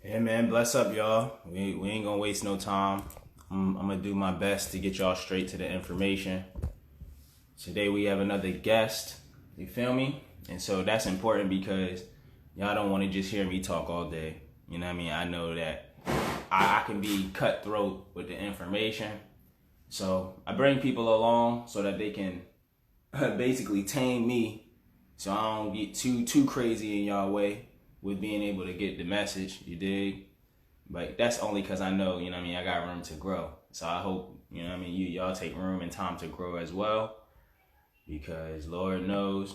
Yeah, man, bless up, y'all. We ain't gonna waste no time. I'm gonna do my best to get y'all straight to the information. Today we have another guest. You feel me? And so that's important because y'all don't want to just hear me talk all day. You know what I mean? I know that I can be cutthroat with the information. So I bring people along so that they can basically tame me so I don't get too crazy in y'all way with being able to get the message. You dig? But that's only because I know, you know what I mean, I got room to grow. So I hope, you know what I mean, y'all take room and time to grow as well. Because Lord knows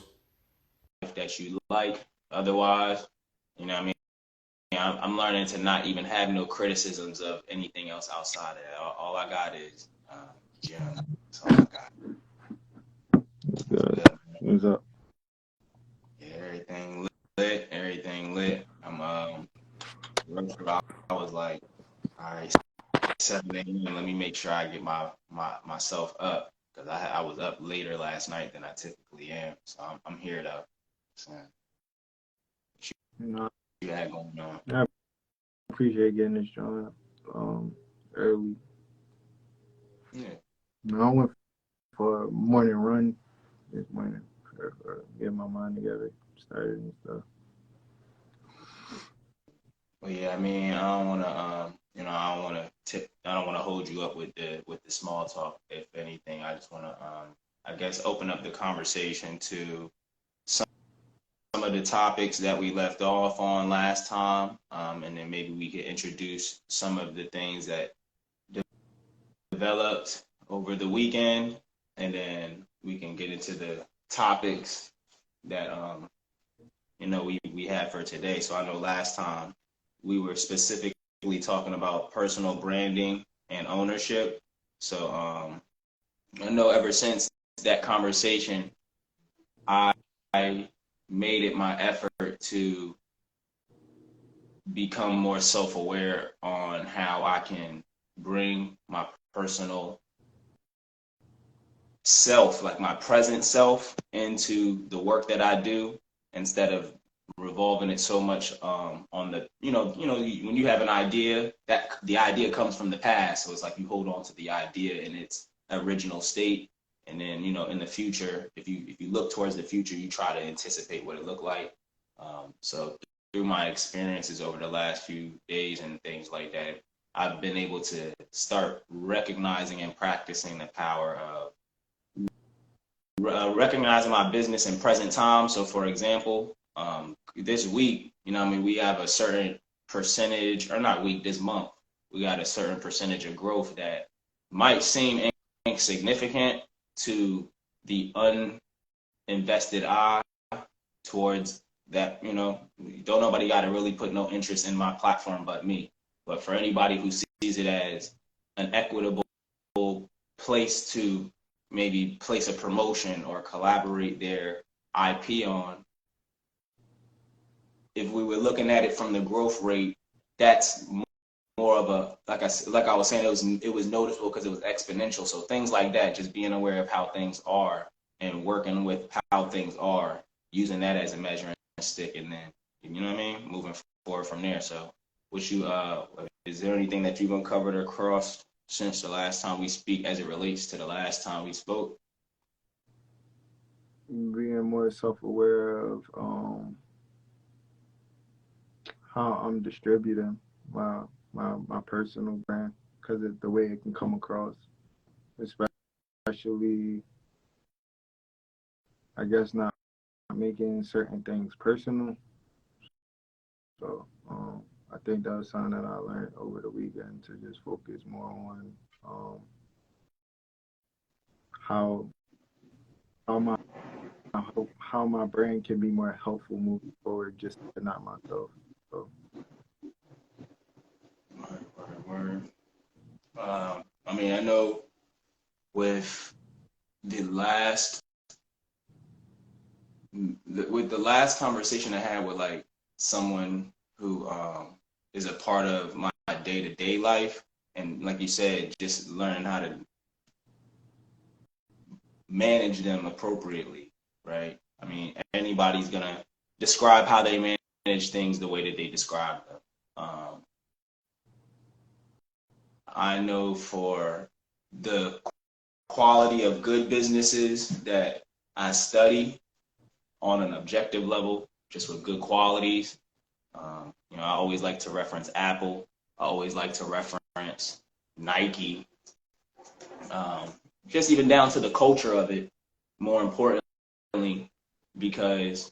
if that you like. Otherwise, you know what I mean, I'm learning to not even have no criticisms of anything else outside of that. All I got is gym. That's all I got. That's What's good. good, man? What's up? Yeah, everything lit. Everything lit. I was like, all right, 7 a.m. Let me make sure I get myself up because I was up later last night than I typically am. So I'm here though. So, what You know, you had going on? I appreciate getting this joint early. Yeah. I went for a morning run this morning get my mind together, started and stuff. Well, yeah. I mean, I don't want to I don't want to tip. I don't want to hold you up with the small talk. If anything, I just want to I guess open up the conversation to some of the topics that we left off on last time, and then maybe we could introduce some of the things that developed over the weekend, and then we can get into the topics that we had for today. So I know last time we were specifically talking about personal branding and ownership. So I know ever since that conversation, I made it my effort to become more self-aware on how I can bring my personal self, like my present self, into the work that I do instead of revolving it so much on the when you have an idea, that the idea comes from the past, so it's like you hold on to the idea in its original state, and then in the future, if you look towards the future, you try to anticipate what it looked like. So through my experiences over the last few days and things like that, I've been able to start recognizing and practicing the power of recognizing my business in present time. So, for example, this week, I mean, we have a certain percentage, or not week, this month, we got a certain percentage of growth that might seem insignificant to the uninvested eye towards that, don't nobody got to really put no interest in my platform but me. But for anybody who sees it as an equitable place to maybe place a promotion or collaborate their IP on, if we were looking at it from the growth rate, that's more of a like I was saying, it was noticeable because it was exponential. So things like that, just being aware of how things are and working with how things are, using that as a measuring stick, and then you know what I mean, moving forward from there. So, what you is there anything that you've uncovered or crossed since the last time we speak, as it relates to the last time we spoke? Being more self aware of how I'm distributing my my personal brand because it's the way it can come across, especially I guess not making certain things personal. So I think that was something that I learned over the weekend to just focus more on um, how how my how my brain can be more helpful moving forward, just to not myself. So Word. I mean, I know with the last with the last conversation I had with like someone who is a part of my day-to-day life, and like you said, just learning how to manage them appropriately, right? I mean, anybody's gonna describe how they manage things the way that they describe them. Um, I know for the quality of good businesses that I study on an objective level, just with good qualities. I always like to reference Apple. I always like to reference Nike. Um, just even down to the culture of it, more importantly, because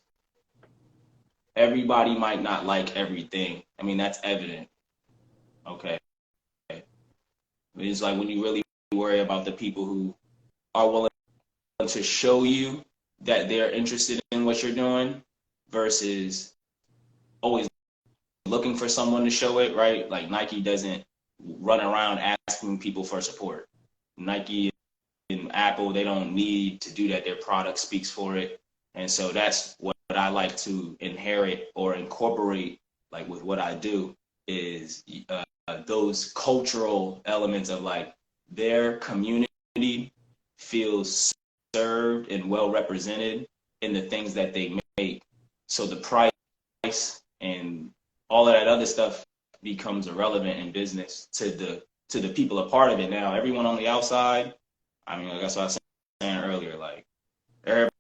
everybody might not like everything. I mean, that's evident. Okay. It's like when you really worry about the people who are willing to show you that they're interested in what you're doing versus always looking for someone to show it, right? Like Nike doesn't run around asking people for support. Nike and Apple, they don't need to do that. Their product speaks for it. And so that's what I like to inherit or incorporate, like with what I do, is those cultural elements of like their community feels served and well represented in the things that they make. So the price and all of that other stuff becomes irrelevant in business to the people a part of it. Now, everyone on the outside, I mean, like that's what I was saying earlier. Like everybody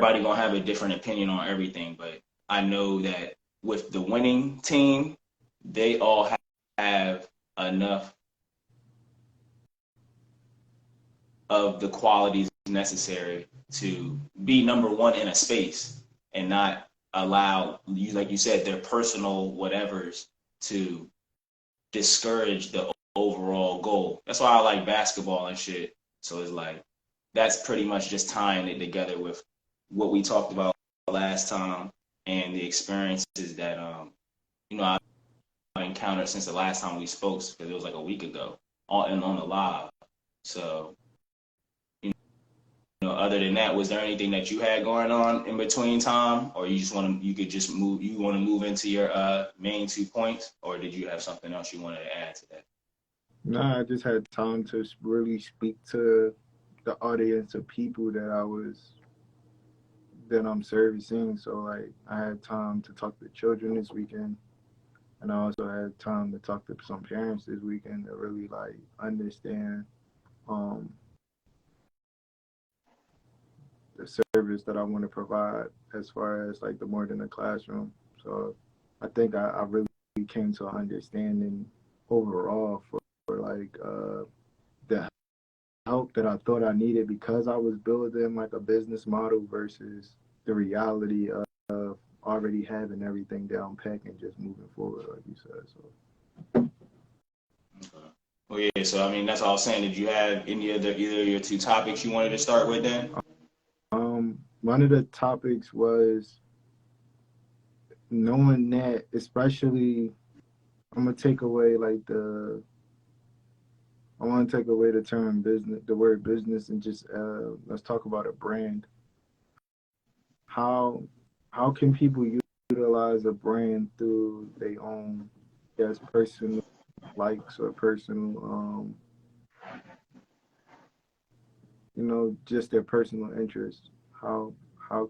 gonna have a different opinion on everything, but I know that with the winning team, they all have enough of the qualities necessary to be number one in a space and not allow you, like you said, their personal whatevers to discourage the overall goal. That's why I like basketball and shit. So it's like that's pretty much just tying it together with what we talked about last time and the experiences that I've encountered since the last time we spoke, because it was like a week ago on the live. So other than that, was there anything that you had going on in between time, or you could just move, you want to move into your main 2 points, or did you have something else you wanted to add to that? Nah, I just had time to really speak to the audience of people that I'm servicing. So like I had time to talk to children this weekend, and I also had time to talk to some parents this weekend to really like understand um, the service that I want to provide as far as like the more than the classroom. So I think I really came to an understanding overall for like the help that I thought I needed because I was building like a business model versus the reality of already having everything down pat and just moving forward, like you said. So. Okay. Well, yeah. So I mean, that's all I was saying. Did you have any other either of your two topics you wanted to start with then? One of the topics was knowing that, especially, I'm gonna take away like I want to take away the term business, the word business, and just let's talk about a brand. How how can people utilize a brand through their own, yes, personal likes or personal, just their personal interests? How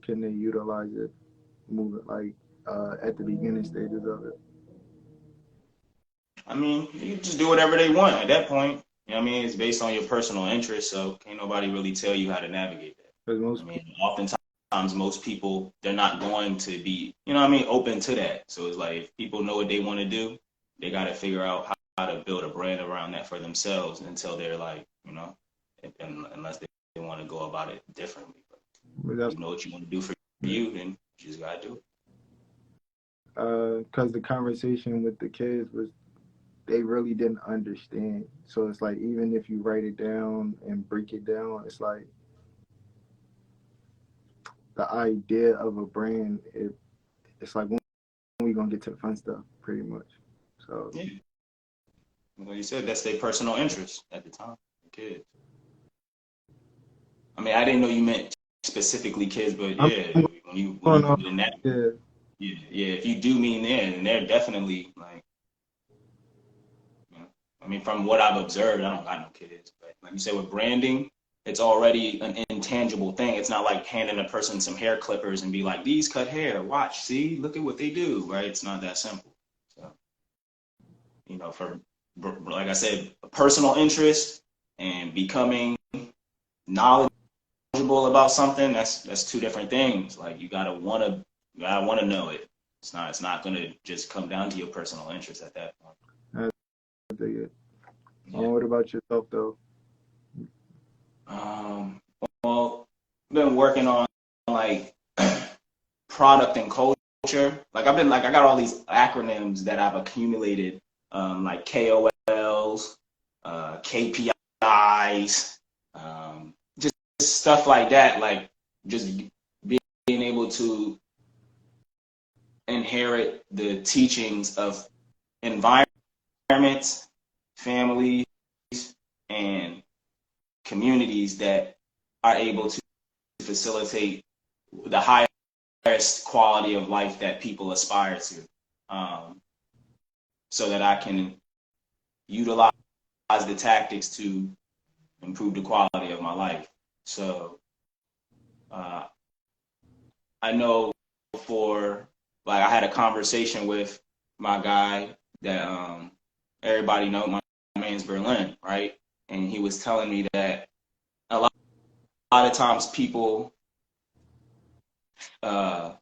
can they utilize it, move it like at the beginning stages of it? I mean, you just do whatever they want at that point. You know what I mean? It's based on your personal interest, so can't nobody really tell you how to navigate that. Because I most mean, oftentimes most people, they're not going to be, you know what I mean, open to that. So it's like if people know what they want to do, they got to figure out how to build a brand around that for themselves until they're like, unless they want to go about it differently. But that's you know what you want to do for you, then you just got to do it. because the conversation with the kids was they really didn't understand. So it's like even if you write it down and break it down, it's like the idea of a brand. It's like when we gonna get to the fun stuff, pretty much. So Yeah. Like you said, that's their personal interest at the time, the kids. I mean, I didn't know you meant specifically kids, but I'm yeah, when going you off. put it in that, Yeah, yeah, if you do mean there, then they're definitely like, you know, I mean, from what I've observed, I don't got no kids, but like you said, with branding, it's already an intangible thing. It's not like handing a person some hair clippers and be like, these cut hair, watch, see, look at what they do, right? It's not that simple. So. for, like I said, personal interest and becoming knowledgeable about something, that's two different things. Like you gotta wanna know it. It's not gonna just come down to your personal interest at that point. I dig it. Yeah. What about yourself though? Well, I've been working on like product and culture. Like I got all these acronyms that I've accumulated, like KOLs, KPIs, just stuff like that. Like just being able to inherit the teachings of environments, families, and communities that are able to facilitate the highest quality of life that people aspire to, so that I can utilize the tactics to improve the quality of my life. So I know I had a conversation with my guy that everybody know, my man's Berlin, right? And he was telling me that a lot of times people are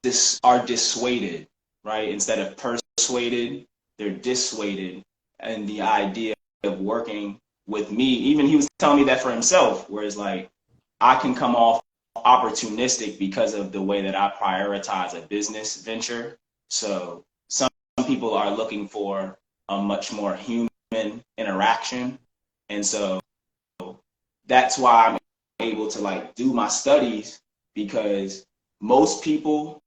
dissuaded, right? Instead of persuaded, they're dissuaded. And the idea of working with me, even he was telling me that for himself, whereas like I can come off opportunistic because of the way that I prioritize a business venture. So some people are looking for a much more human interaction. And so that's why I'm able to like do my studies, because most people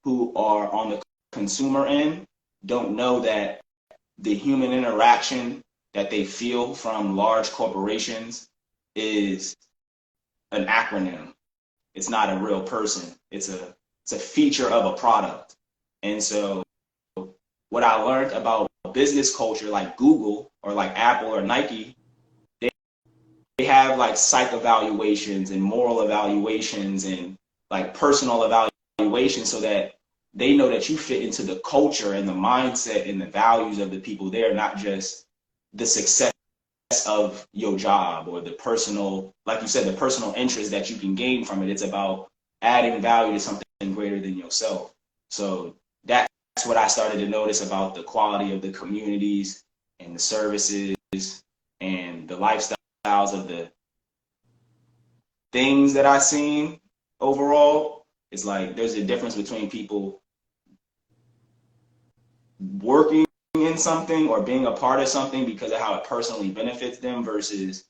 who are on the consumer end don't know that the human interaction that they feel from large corporations is an acronym. It's not a real person. It's a feature of a product. And so what I learned about business culture, like Google or like Apple or Nike, they have like psych evaluations and moral evaluations and like personal evaluations, so that they know that you fit into the culture and the mindset and the values of the people there, not just the success of your job or the personal, like you said, the personal interest that you can gain from it. It's about adding value to something greater than yourself. So that's what I started to notice about the quality of the communities and the services and the lifestyles of the things that I seen overall. It's like there's a difference between people working in something or being a part of something because of how it personally benefits them, versus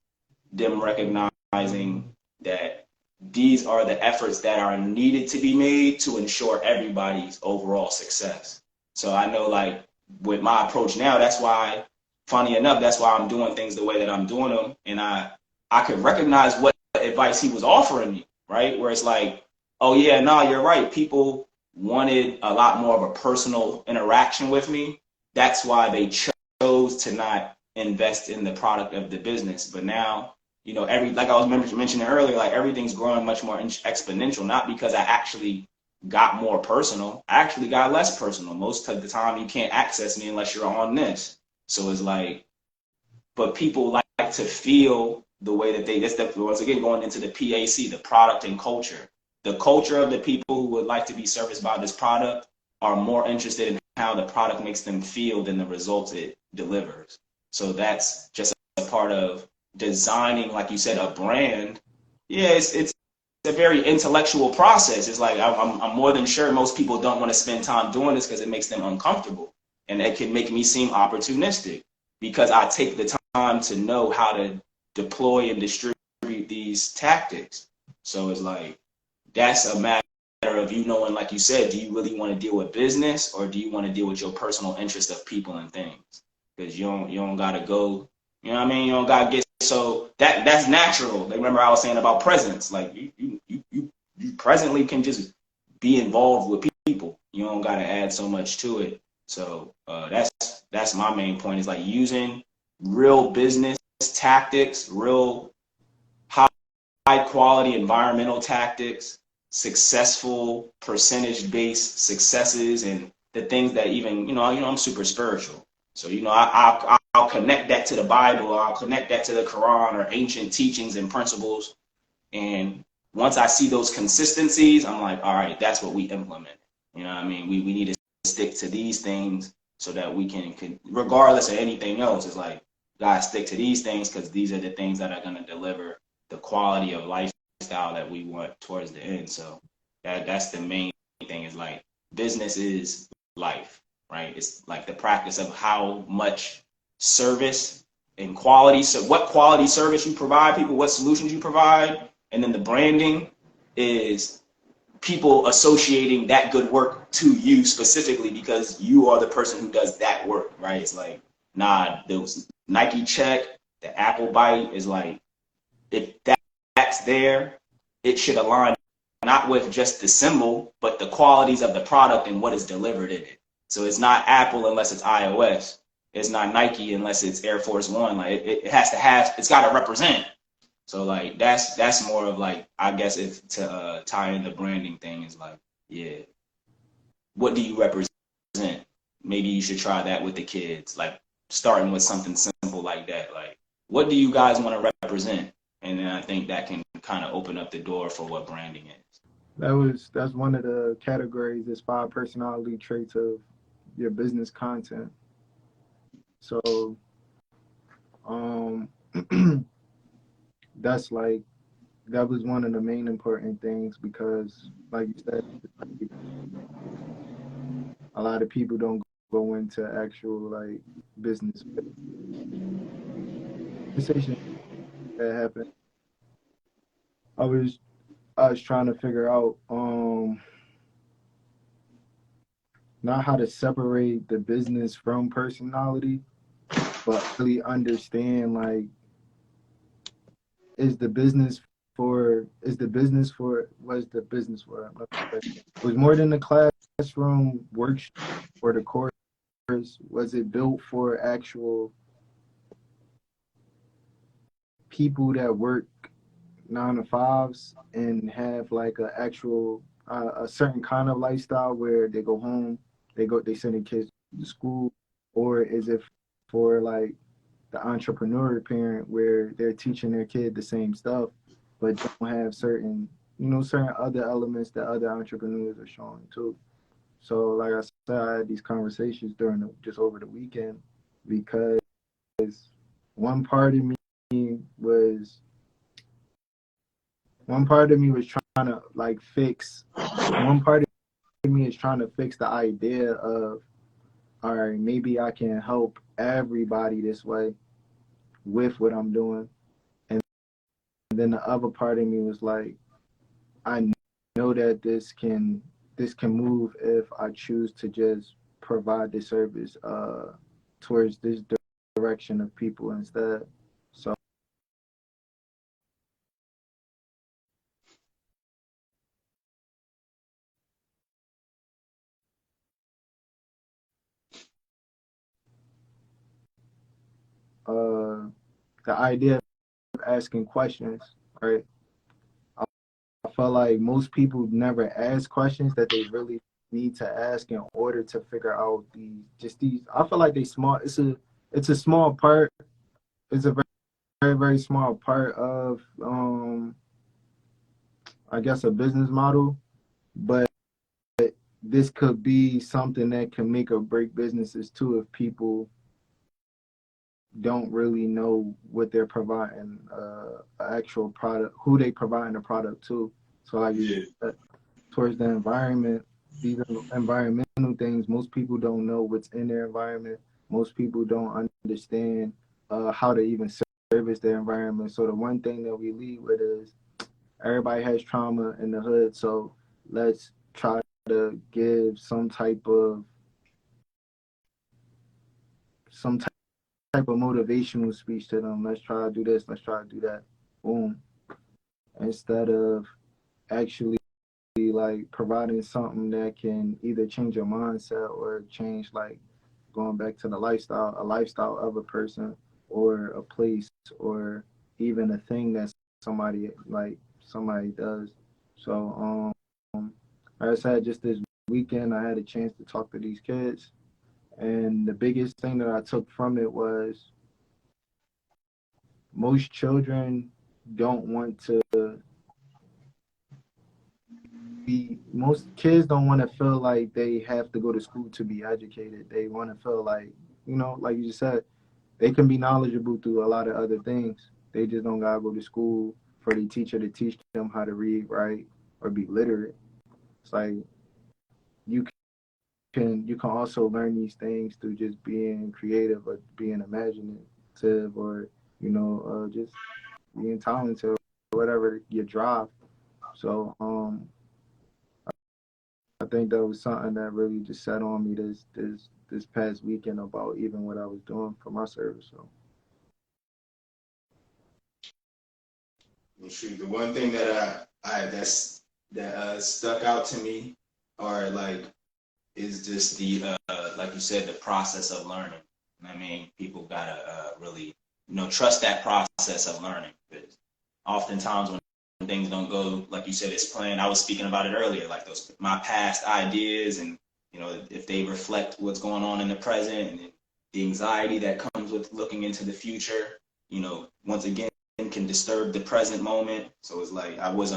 them recognizing that these are the efforts that are needed to be made to ensure everybody's overall success. So I know, like, with my approach now, that's why, funny enough, that's why I'm doing things the way that I'm doing them. And I could recognize what advice he was offering me, right? Where it's like, oh yeah, no, you're right. People wanted a lot more of a personal interaction with me. That's why they chose to not invest in the product of the business. But now, like I was mentioning earlier, like everything's growing much more exponential, not because I actually got more personal. I actually got less personal. Most of the time you can't access me unless you're on this. So it's like, but people like to feel the way that once again, going into the PAC, the product and culture. The culture of the people who would like to be serviced by this product are more interested in how the product makes them feel than the results it delivers. So that's just a part of designing, like you said, a brand. Yeah, it's a very intellectual process. It's like I'm more than sure most people don't want to spend time doing this because it makes them uncomfortable, and it can make me seem opportunistic because I take the time to know how to deploy and distribute these tactics. So it's like that's a matter of you knowing, like you said, do you really want to deal with business or do you want to deal with your personal interest of people and things? Because you don't gotta go, you know what I mean? You don't gotta get, so that's natural. Remember I was saying about presence, like you presently can just be involved with people. You don't gotta add so much to it. So that's my main point, is like using real business tactics, real high quality environmental tactics, successful percentage based successes, and the things that even, I'm super spiritual. So, I'll connect that to the Bible. I'll connect that to the Quran or ancient teachings and principles. And once I see those consistencies, I'm like, all right, that's what we implement. You know what I mean? We need to stick to these things so that we can regardless of anything else, it's like, guys, stick to these things because these are the things that are going to deliver the quality of lifestyle that we want towards the end. So that's the main thing, is like, business is life, right? It's like the practice of how much service and quality, so what quality service you provide people, what solutions you provide, and then the branding is people associating that good work to you specifically because you are the person who does that work, right? It's like, nah, those Nike check, the Apple bite is like, if that's there, it should align not with just the symbol, but the qualities of the product and what is delivered in it. So it's not Apple unless it's iOS. It's not Nike unless it's Air Force One. Like it has to have, it's got to represent. So like that's more of like, I guess, if to tie in the branding thing is like, yeah, what do you represent? Maybe you should try that with the kids, like starting with something simple like that. Like, what do you guys want to represent? And then I think that can kind of open up the door for what branding is. That's one of the categories, is 5 personality traits of your business content. So um that's like, that was one of the main important things, because like you said, a lot of people don't go into actual like business conversation that happened. I was I was trying to figure out not how to separate the business from personality, but really understand, like, is the business what is the business for? It was more than the classroom workshop or the course. Was it built for actual people that work 9 to 5s and have like a certain kind of lifestyle where they go home, they send their kids to school, or is it for like the entrepreneur parent where they're teaching their kid the same stuff but don't have certain other elements that other entrepreneurs are showing too. So like I said, I had these conversations just over the weekend, because one part of me was one part of me was trying to like fix one part of me is trying to fix the idea of, all right, maybe I can help everybody this way with what I'm doing. And then the other part of me was like, I know that this can move if I choose to just provide the service towards this direction of people instead. So uh, the idea of asking questions, right? I feel like most people never ask questions that they really need to ask in order to figure out these. I feel like they small. It's a small part. It's a very very very small part of I guess a business model, but this could be something that can make or break businesses too if people don't really know what they're providing actual product, who they providing the product to. So like Yeah. towards the environment, these environmental things, most people don't know what's in their environment. Most people don't understand how to even service their environment. So the one thing that we lead with is, everybody has trauma in the hood, so let's try to give some type of motivational speech to them. Let's try to do this. Let's try to do that. Boom. Instead of actually like providing something that can either change your mindset or change, like, going back to a lifestyle of a person or a place or even a thing that somebody does. So like I said, just this weekend, I had a chance to talk to these kids. And the biggest thing that I took from it was most children don't want to most kids don't want to feel like they have to go to school to be educated. They want to feel like, like you just said, they can be knowledgeable through a lot of other things. They just don't gotta go to school for the teacher to teach them how to read, write, or be literate. It's like you you can also learn these things through just being creative or being imaginative or just being talented or whatever your drive. So I think that was something that really just set on me this past weekend about even what I was doing for my service. So Well, shoot, the one thing that that stuck out to me, or like, is just the like you said, the process of learning. I mean, people gotta really trust that process of learning, because oftentimes when things don't go like you said it's planned, I was speaking about it earlier, like those my past ideas, and if they reflect what's going on in the present, and the anxiety that comes with looking into the future, once again can disturb the present moment. So it's like I went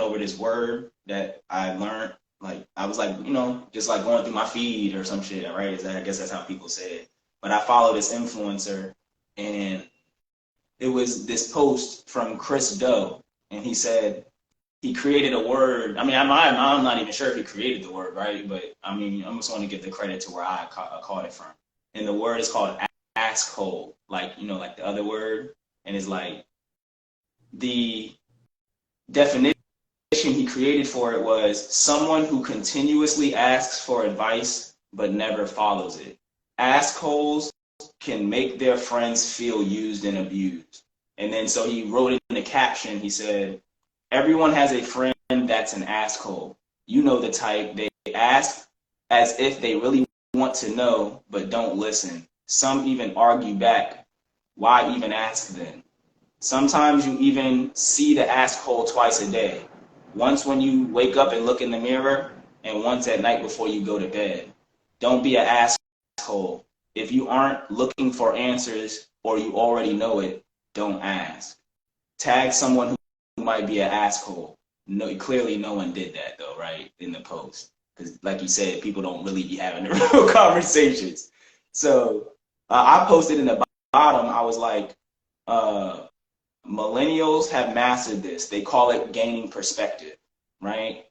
over this word that I learned. Like I was like, just like going through my feed or some shit, right? I guess that's how people say it. But I follow this influencer, and it was this post from Chris Doe, and he said he created a word. I mean, I'm not even sure if he created the word, right? But I mean, I just want to give the credit to where I caught it from. And the word is called asshole, like like the other word, and it's like the definition he created for it was someone who continuously asks for advice but never follows it. Assholes can make their friends feel used and abused. And then so he wrote it in the caption. He said, everyone has a friend that's an asshole. You know the type. They ask as if they really want to know but don't listen. Some even argue back. Why even ask then? Sometimes you even see the asshole twice a day. Once when you wake up and look in the mirror, and once at night before you go to bed. Don't be an asshole. If you aren't looking for answers or you already know it, don't ask. Tag someone who might be an asshole. No, clearly no one did that though, right? In the post. Because like you said, people don't really be having the real conversations. So I posted in the bottom, I was like, millennials have mastered this. They call it gaining perspective, right?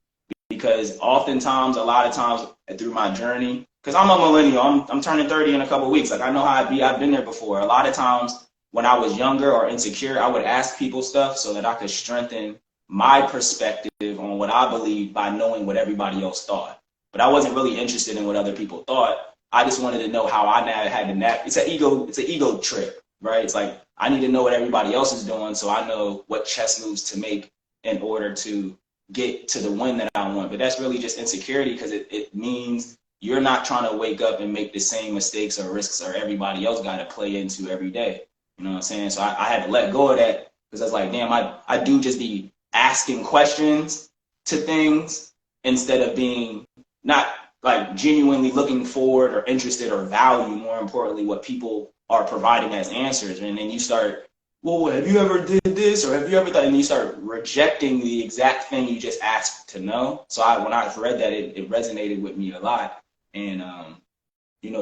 Because oftentimes, a lot of times through my journey, because I'm a millennial, I'm turning 30 in a couple of weeks. Like I know how I've been there before. A lot of times when I was younger or insecure, I would ask people stuff so that I could strengthen my perspective on what I believe by knowing what everybody else thought. But I wasn't really interested in what other people thought. I just wanted to know how I had to navigate. It's an ego trip, right? It's like I need to know what everybody else is doing so I know what chess moves to make in order to get to the win that I want. But that's really just insecurity, because it means you're not trying to wake up and make the same mistakes or risks or everybody else got to play into every day. You know what I'm saying? So I had to let go of that, because I was like, damn, I do just be asking questions to things instead of being not like genuinely looking forward or interested or value, more importantly, what people are providing as answers. And then you start, well, have you ever did this, or have you ever done, and you start rejecting the exact thing you just asked to know. So when I read that, it resonated with me a lot. And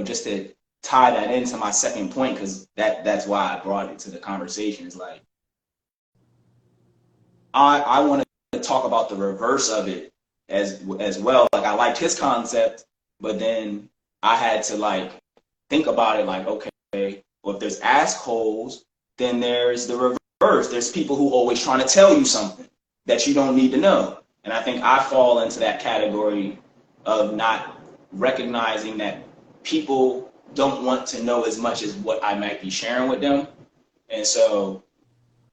just to tie that into my second point, because that's why I brought it to the conversation, is like I want to talk about the reverse of it as well. Like I liked his concept, but then I had to like think about it like, okay, well, if there's assholes, then there's the reverse. There's people who always trying to tell you something that you don't need to know. And I think I fall into that category of not recognizing that people don't want to know as much as what I might be sharing with them. And so,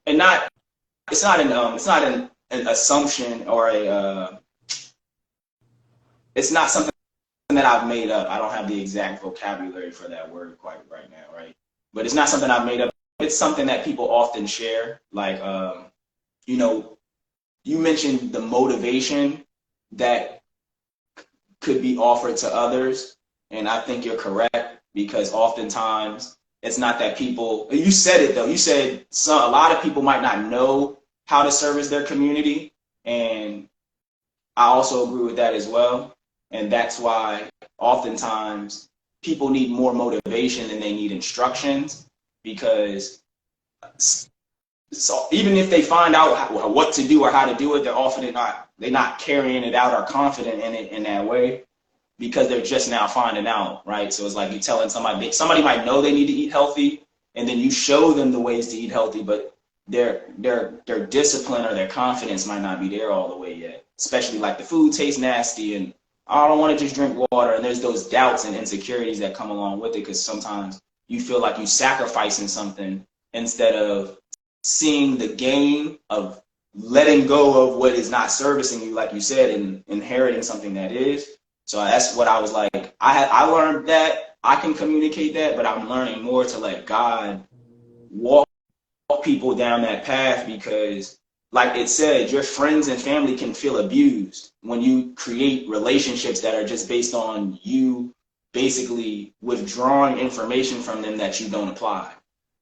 and it's not an assumption or it's not something that I've made up. I don't have the exact vocabulary for that word quite right now, right? But it's not something I've made up. It's something that people often share. Like, you mentioned the motivation that could be offered to others. And I think you're correct, because oftentimes it's not that people, you said it though, you said a lot of people might not know how to service their community. And I also agree with that as well. And that's why oftentimes people need more motivation than they need instructions, because so even if they find out what to do or how to do it, they're not carrying it out or confident in it in that way, because they're just now finding out, right? So it's like you telling somebody might know they need to eat healthy, and then you show them the ways to eat healthy, but their discipline or their confidence might not be there all the way yet. Especially like the food tastes nasty, and I don't want to just drink water, and there's those doubts and insecurities that come along with it, because sometimes you feel like you're sacrificing something instead of seeing the gain of letting go of what is not servicing you, like you said, and inheriting something that is. So that's what I was like. I learned that I can communicate that, but I'm learning more to let God walk people down that path, because like it said, your friends and family can feel abused when you create relationships that are just based on you basically withdrawing information from them that you don't apply.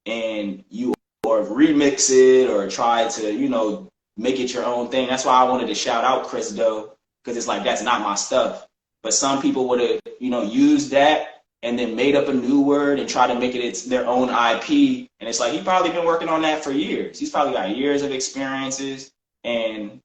And you or remix it or try to, make it your own thing. That's why I wanted to shout out Chris Doe, because it's like, that's not my stuff. But some people would have, used that and then made up a new word and try to make it their own IP. And it's like, he's probably been working on that for years. He's probably got years of experiences and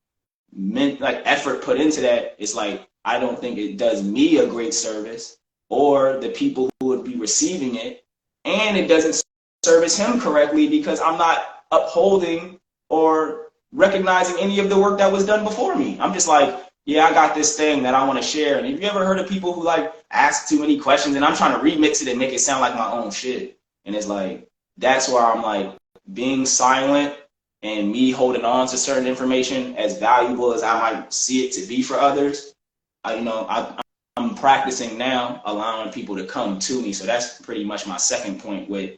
effort put into that. It's like, I don't think it does me a great service, or the people who would be receiving it. And it doesn't service him correctly, because I'm not upholding or recognizing any of the work that was done before me. I'm just like, yeah, I got this thing that I want to share. And have you ever heard of people who like ask too many questions, and I'm trying to remix it and make it sound like my own shit? And it's like, that's where I'm like, being silent and me holding on to certain information, as valuable as I might see it to be for others, I'm practicing now allowing people to come to me. So that's pretty much my second point with,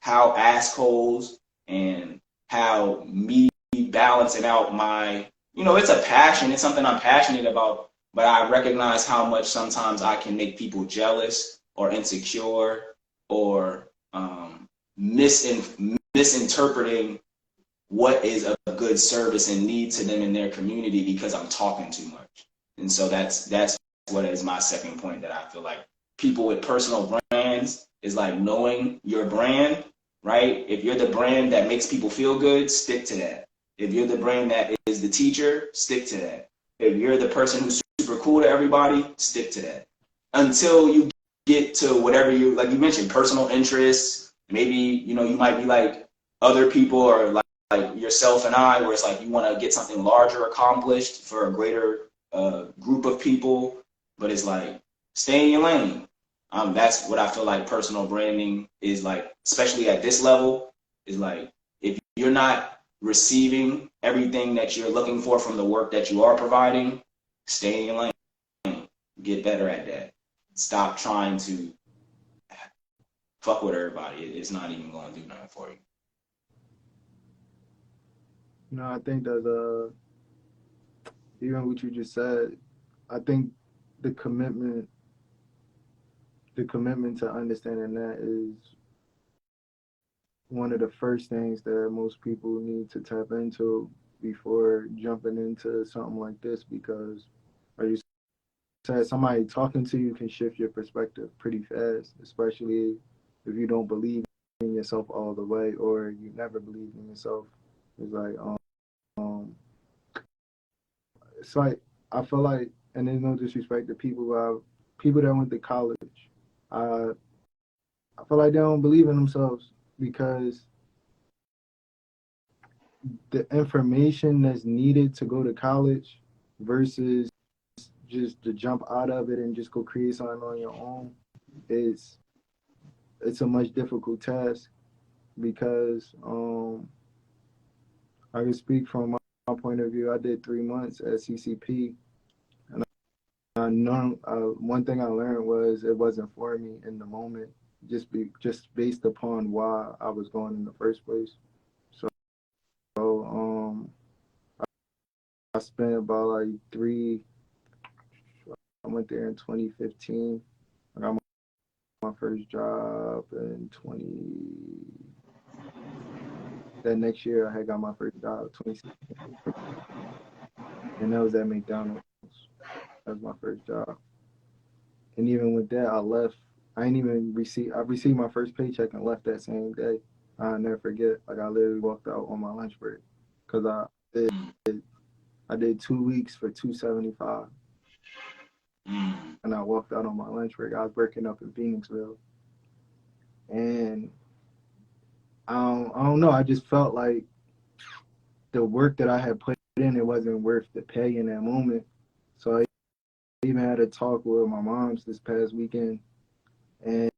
how assholes and how me balancing out my, it's a passion. It's something I'm passionate about, but I recognize how much sometimes I can make people jealous or insecure or misinterpreting what is a good service and need to them in their community, because I'm talking too much. And so that's what is my second point, that I feel like people with personal brands is like knowing your brand, right? If you're the brand that makes people feel good, stick to that. If you're the brand that is the teacher, stick to that. If you're the person who's super cool to everybody, stick to that. Until you get to whatever you, like you mentioned, personal interests. Maybe, you might be like other people, or like yourself and I, where it's like you want to get something larger accomplished for a greater group of people. But it's like, stay in your lane. That's what I feel like personal branding is like, especially at this level, is like, if you're not receiving everything that you're looking for from the work that you are providing, stay in your lane. Get better at that. Stop trying to fuck with everybody. It's not even going to do nothing for you. No, I think that even what you just said, I think the commitment to understanding that is one of the first things that most people need to tap into before jumping into something like this, because like you said, somebody talking to you can shift your perspective pretty fast, especially if you don't believe in yourself all the way, or you never believed in yourself. It's like it's like, I feel like, and there's no disrespect to people that went to college. I I feel like they don't believe in themselves, because the information that's needed to go to college versus just to jump out of it and just go create something on your own, is it's a much difficult task, because I can speak from my point of view. I did 3 months at CCP, and I know one thing I learned was it wasn't for me in the moment, just based upon why I was going in the first place. So I spent about like went there in 2015. I got my first job in 20. That next year, I had got my first job, 2016, and that was at McDonald's. That was my first job. And even with that, I left. I ain't even receive. I received my first paycheck and left that same day. I'll never forget. Like I literally walked out on my lunch break because I did 2 weeks for $275, and I walked out on my lunch break. I was working up in Phoenixville, and I don't know. I just felt like the work that I had put in, it wasn't worth the pay in that moment. So I even had a talk with my mom's this past weekend, and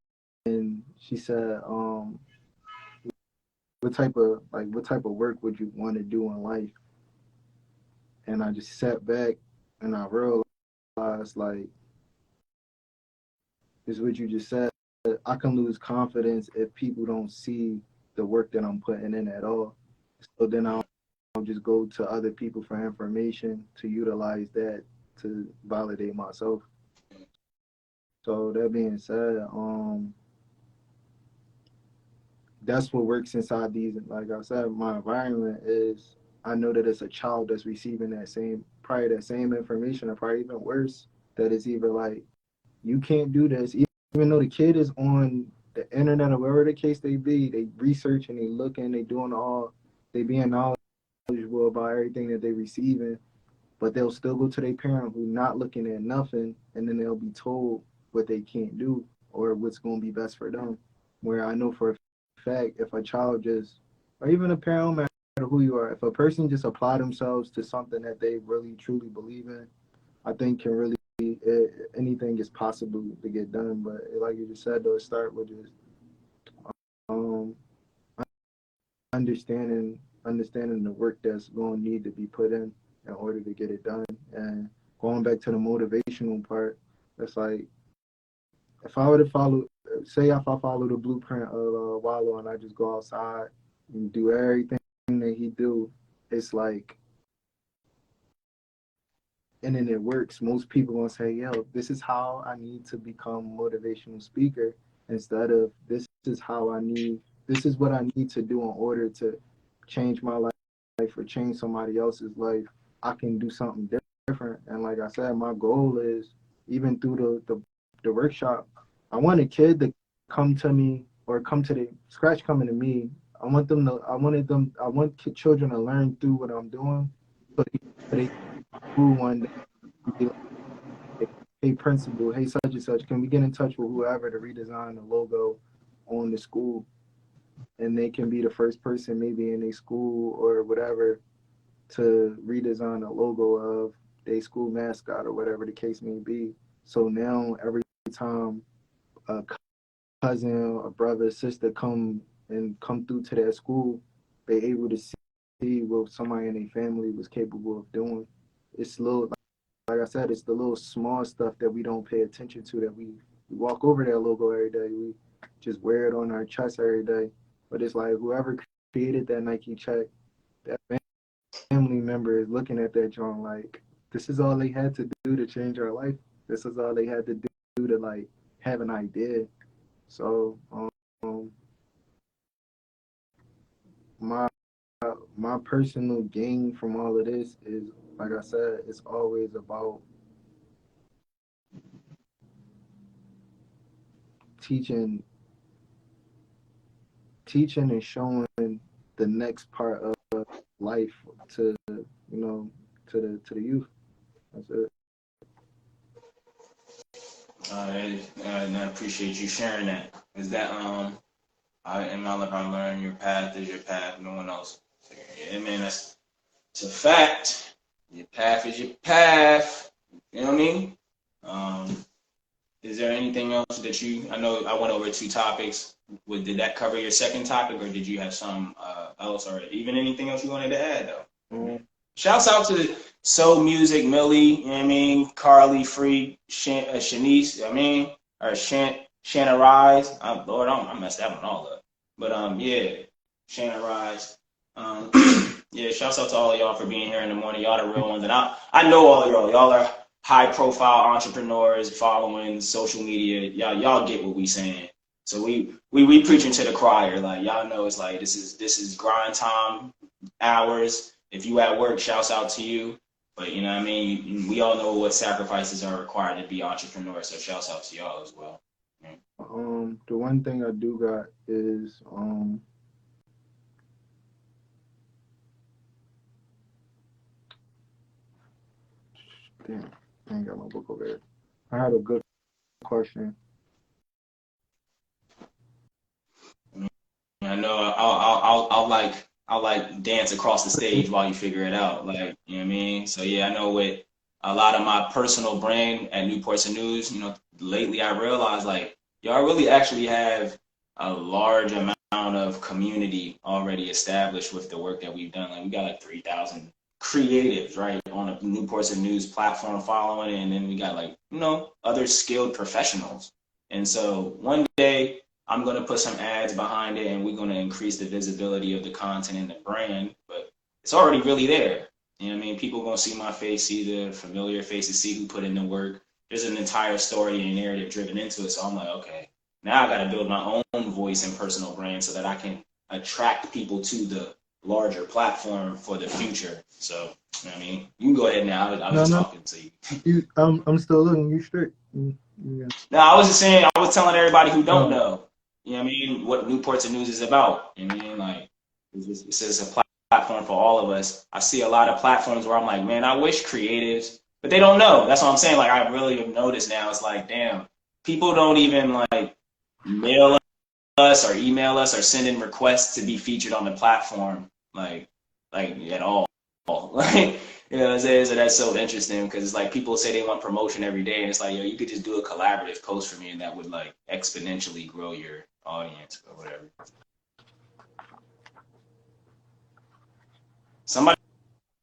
she said, what type of work would you want to do in life? And I just sat back and I realized, like, this is what you just said. I can lose confidence if people don't see the work that I'm putting in at all. So then I'll just go to other people for information to utilize that to validate myself. So that being said, that's what works inside these. Like I said, my environment is, I know that it's a child that's receiving probably that same information, or probably even worse, that it's either like, you can't do this, even though the kid is on the internet or wherever the case they be, they researching, they looking, they being knowledgeable about everything that they receiving, but they'll still go to their parent who not looking at nothing, and then they'll be told what they can't do or what's going to be best for them. Where I know for a fact, if a child just, or even a parent, no matter who you are, if a person just apply themselves to something that they really truly believe in, I think can really, anything is possible to get done. But like you just said, though, it start with just um, understanding the work that's going to need to be put in order to get it done. And going back to the motivational part, it's like, if I were to follow, say if I follow the blueprint of Wallow, and I just go outside and do everything that he do, it's like, and then it works. Most people gonna say, yo, this is how I need to become a motivational speaker, instead of this is what I need to do in order to change my life or change somebody else's life. I can do something different. And like I said, my goal is, even through the workshop, I want a kid to come to me, or come to the scratch coming to me. I want children to learn through what I'm doing, so they do one day be like, hey, principal, hey, such and such, can we get in touch with whoever to redesign the logo on the school? And they can be the first person maybe in a school or whatever to redesign the logo of their school mascot or whatever the case may be. So now every time a cousin, a brother, sister come through to that school, they able to see what somebody in their family was capable of doing. It's little, like I said, it's the little small stuff that we don't pay attention to, that we walk over that logo every day. We just wear it on our chest every day. But it's like, whoever created that Nike check, that family member is looking at that joint like, this is all they had to do to change our life. This is all they had to do to, like, have an idea. So my personal gain from all of this is, like I said, it's always about teaching and showing the next part of life to, to the youth. That's it. And I appreciate you sharing that. Is that in my life, I learned your path is your path, no one else. Yeah, man, it's a fact. Your path is your path. You know what I mean? Is there anything else that I know I went over 2 topics. Did that cover your second topic, or did you have some else, or even anything else you wanted to add, though? Shouts out to Soul Music, Millie, you know what I mean? Carly, Free, Shanice, or Shanna Rise. Lord, I messed that one all up. But yeah, Shanna Rise. Yeah, shouts out to all of y'all for being here in the morning. Y'all the real ones. And I know all of y'all. Y'all are high profile entrepreneurs following social media. Y'all get what we saying. So we preaching to the choir. Like y'all know it's like this is grind time hours. If you at work, shouts out to you. But you know what I mean? We all know what sacrifices are required to be entrepreneurs. So shouts out to y'all as well. Yeah. The one thing I do got is damn, I ain't got my book over there. I had a good question. I know I'll like dance across the stage while you figure it out. Like, you know what I mean? So yeah, I know with a lot of my personal brand at Newports and News, you know, lately I realized like y'all really actually have a large amount of community already established with the work that we've done. Like we got like 3,000 creatives, right, on a Newports and News platform following, and then we got like, you know, other skilled professionals. And so one day I'm going to put some ads behind it and we're going to increase the visibility of the content and the brand, but it's already really there. You know what I mean? People are going to see my face, see the familiar faces, see who put in the work. There's an entire story and narrative driven into it. So I'm like, okay, now I got to build my own voice and personal brand so that I can attract people to the larger platform for the future. So, you know what I mean? You can go ahead now. I was just talking to you. I'm still looking. You straight. Yeah. No, I was just saying, I was telling everybody who don't know, you know what I mean, what Newports and News is about. You know what I mean? Like, it's a platform for all of us. I see a lot of platforms where I'm like, man, I wish creatives, but they don't know. That's what I'm saying. Like, I really have noticed now. It's like, damn, people don't even like mail us or email us or send in requests to be featured on the platform, like at all. Like, you know what I'm saying? So that's so interesting because it's like people say they want promotion every day, and it's like, yo, you could just do a collaborative post for me, and that would like exponentially grow your audience or whatever. Somebody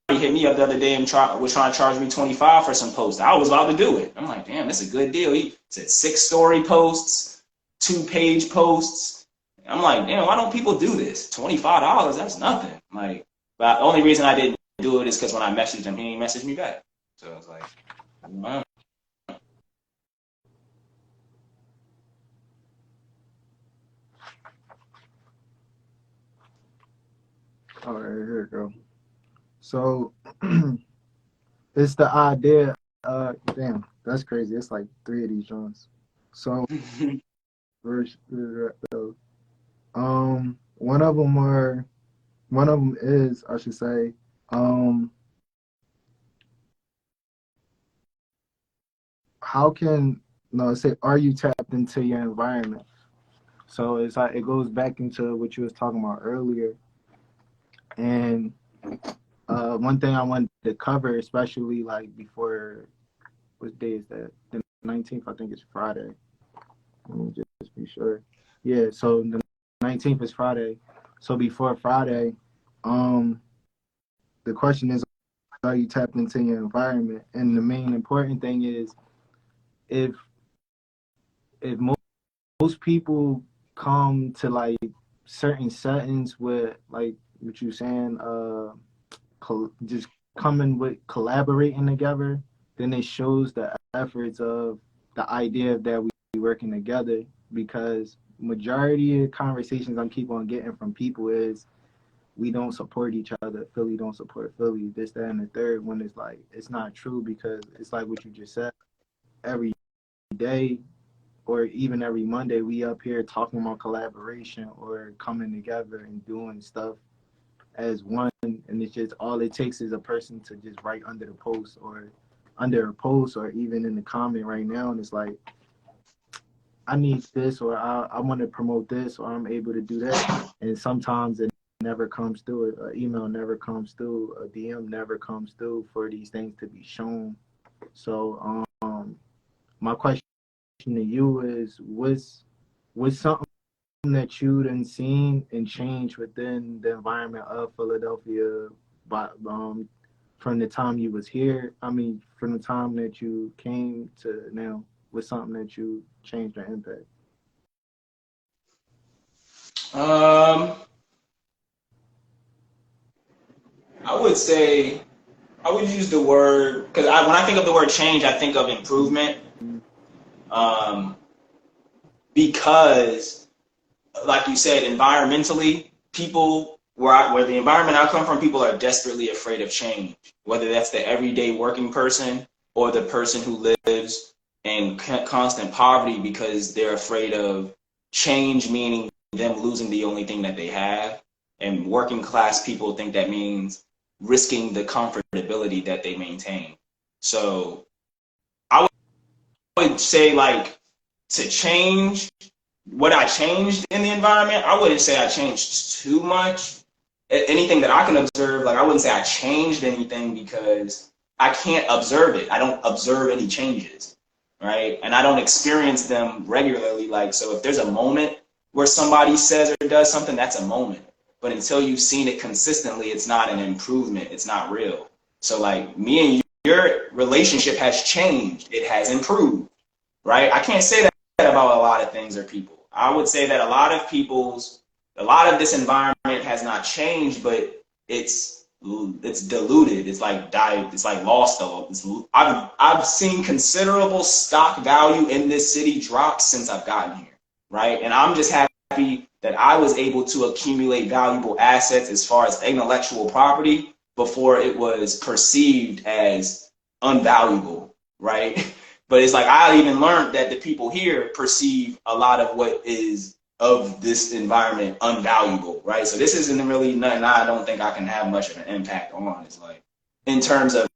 hit me up the other day and was trying to charge me 25 for some posts. I was about to do it. I'm like, damn, that's a good deal. He said 6-story posts, 2-page posts. I'm like, damn, why don't people do this? $25, that's nothing. Like, but the only reason I didn't do it is because when I messaged him, he didn't message me back. So I was like, I don't know. All right, here we go. So it's the idea. Damn, that's crazy. It's like 3 of these joints. So one of them is, I should say, how can no say are you tapped into your environment? So it's like it goes back into what you was talking about earlier, and one thing I wanted to cover, especially like before, what day is that? The 19th, I think it's Friday. Let me just be sure. Yeah, so the 19th is Friday. So before Friday, the question is, are you tapped into your environment? And the main important thing is, if most people come to like certain settings with like what you saying, just coming with collaborating together, then it shows the efforts of the idea that we working together. Because majority of conversations I'm keep on getting from people is we don't support each other. Philly don't support Philly. This, that, and the third one is like it's not true because it's like what you just said. Every day or even every Monday, we up here talking about collaboration or coming together and doing stuff as one. And it's just all it takes is a person to just write under a post or even in the comment right now. And it's like, I need this, or I want to promote this, or I'm able to do that. And sometimes it never comes through. An email never comes through. A DM never comes through for these things to be shown. So my question to you is, what's something that you done seen and changed within the environment of Philadelphia, by, from the time you was here? I mean, from the time that you came to now, was something that you changed or impact? I would say I would use the word, because when I think of the word change, I think of improvement. Um, because, like you said, environmentally, people where the environment I come from, people are desperately afraid of change. Whether that's the everyday working person or the person who lives in constant poverty because they're afraid of change, meaning them losing the only thing that they have. And working class people think that means risking the comfortability that they maintain. So I would say, like, to change what I changed in the environment, I wouldn't say I changed too much. Anything that I can observe, like, I wouldn't say I changed anything because I can't observe it. I don't observe any changes, right? And I don't experience them regularly. Like, so if there's a moment where somebody says or does something, that's a moment. But until you've seen it consistently, it's not an improvement. It's not real. So, like, me and you, your relationship has changed. It has improved, right? I can't say that about a lot of things or people. I would say that a lot of this environment has not changed, but it's diluted. It's like died. It's like lost. I've seen considerable stock value in this city drop since I've gotten here, right? And I'm just happy that I was able to accumulate valuable assets as far as intellectual property before it was perceived as unvaluable, right? But it's like I even learned that the people here perceive a lot of what is of this environment unvaluable, right? So this isn't really nothing I don't think I can have much of an impact on. It's like in terms of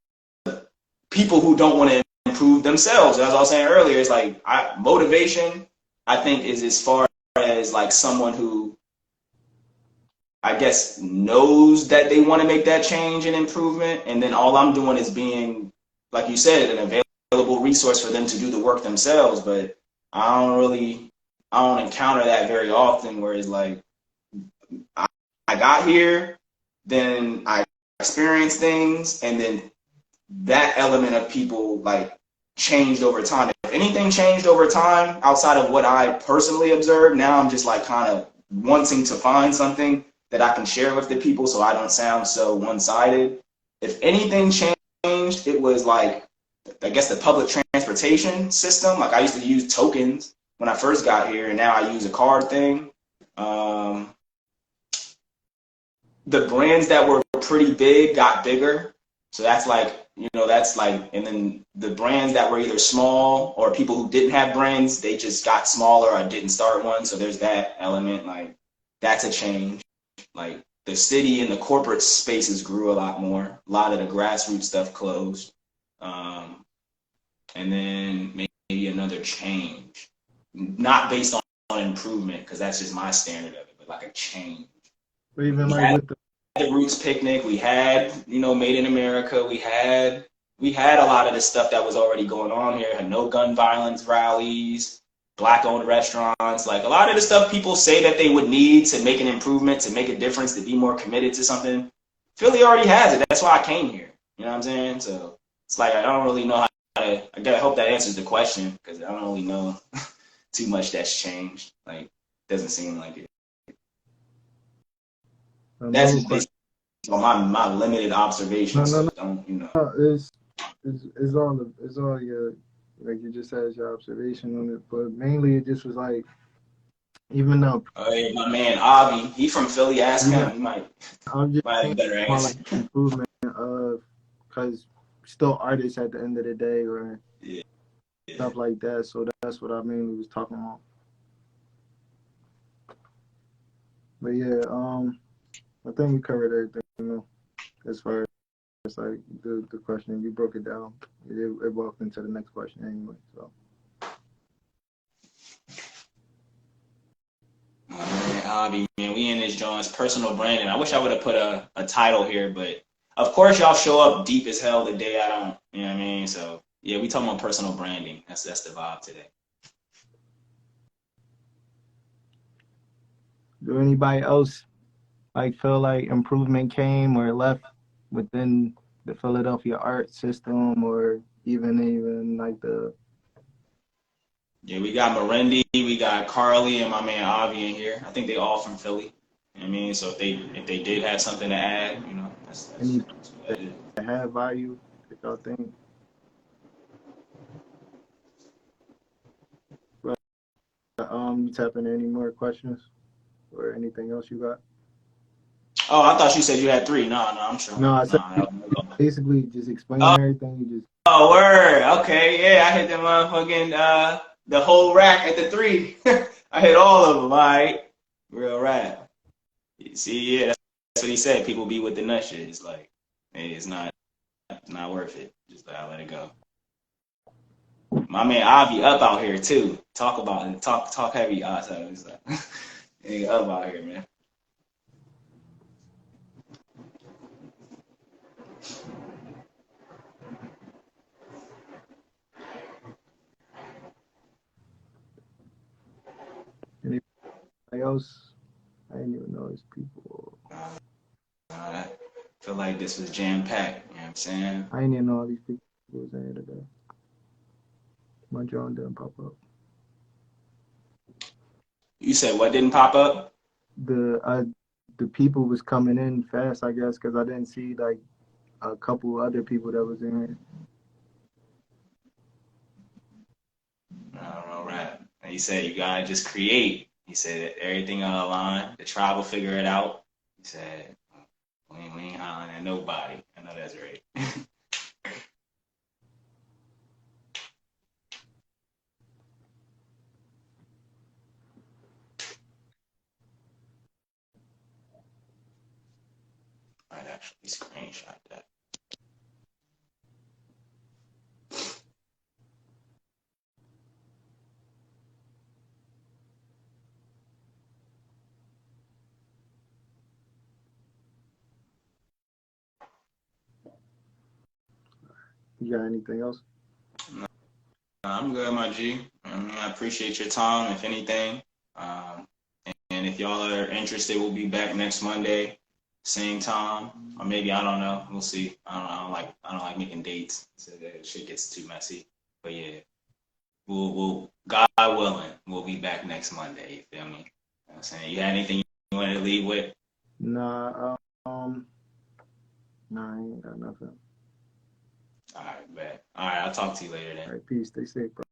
people who don't want to improve themselves. As I was saying earlier, it's like motivation, I think, is as far as like someone who I guess knows that they want to make that change and improvement, and then all I'm doing is being, like you said, an available resource for them to do the work themselves. But I don't encounter that very often, where it's like I got here, then I experienced things, and then that element of people like changed over time. If anything changed over time outside of what I personally observed, now I'm just like kind of wanting to find something that I can share with the people so I don't sound so one-sided. If anything changed, it was like, I guess, the public transportation system. Like, I used to use tokens when I first got here, and now I use a card thing. The brands that were pretty big got bigger. So that's like, that's like, and then the brands that were either small or people who didn't have brands, they just got smaller or didn't start one. So there's that element. Like, that's a change. Like, the city and the corporate spaces grew a lot more. A lot of the grassroots stuff closed. And then maybe another change, not based on improvement, because that's just my standard of it, but like a change. But even like with the Roots Picnic, we had, Made in America, we had a lot of the stuff that was already going on here. Had no gun violence rallies, Black-owned restaurants, like a lot of the stuff people say that they would need to make an improvement, to make a difference, to be more committed to something. Philly already has it. That's why I came here. You know what I'm saying? So it's like I don't really know how to. I hope that answers the question, because I don't really know too much that's changed. Like, doesn't seem like it. That's just based on my limited observation. So don't, It's all your, like you just said, your observation on it. But mainly it just was like, even though hey, my man Avi, he from Philly, ask him. He might I'm just have a better answer. like improvement of, because still artists at the end of the day, or stuff like that. So that's what I mainly was talking about. But yeah, I think we covered everything, as far as like the question. You broke it down. It walked into the next question anyway. So. Man, Avi, man, we in this joint's personal branding. I wish I would have put a title here, but of course y'all show up deep as hell the day I don't. You know what I mean? So yeah, we talking about personal branding. That's the vibe today. Do anybody else like feel like improvement came or left within the Philadelphia art system, or even like the? Yeah, we got Marendi, we got Carly, and my man Avi in here. I think they all from Philly. You know what I mean? So if they did have something to add, Any That's what that that is. have value that y'all think? But you tap into any more questions or anything else you got? Oh, I thought you said you had three. No, I'm sure. No, I said No, that was basically just explaining oh, everything. You just oh, word. Okay, yeah, I hit the motherfucking the whole rack at the three. I hit all of them. All right, real rap. See, yeah, that's what he said. People be with the nut shit. It's like, hey, it's not worth it. Just let it go. My man Avi up out here too. Talk about it. Talk heavy outside. It's like, he up out here, man. anybody else. I didn't even know these people. I feel like this was jam packed. You know what I'm saying? I didn't even know all these people was in here today. My drone didn't pop up. You said what didn't pop up? The people was coming in fast, I guess, because I didn't see like a couple other people that was in here. I don't know, rap. And he said you gotta just create. He said everything on the line. The tribe will figure it out. He said we ain't hollering at nobody. I know that's right. I'd actually screenshot that. You got anything else? No, I'm good, my G. I appreciate your time, if anything. Um, and if y'all are interested, we'll be back next Monday, same time, or maybe I don't know. We'll see. I don't like making dates, so that shit gets too messy. But yeah, we'll God willing, we'll be back next Monday. You feel me? You know what I'm saying, you had anything you wanted to leave with? Nah, nah, I ain't got nothing. All right, bet. All right, I'll talk to you later then. All right, peace. Stay safe, bro.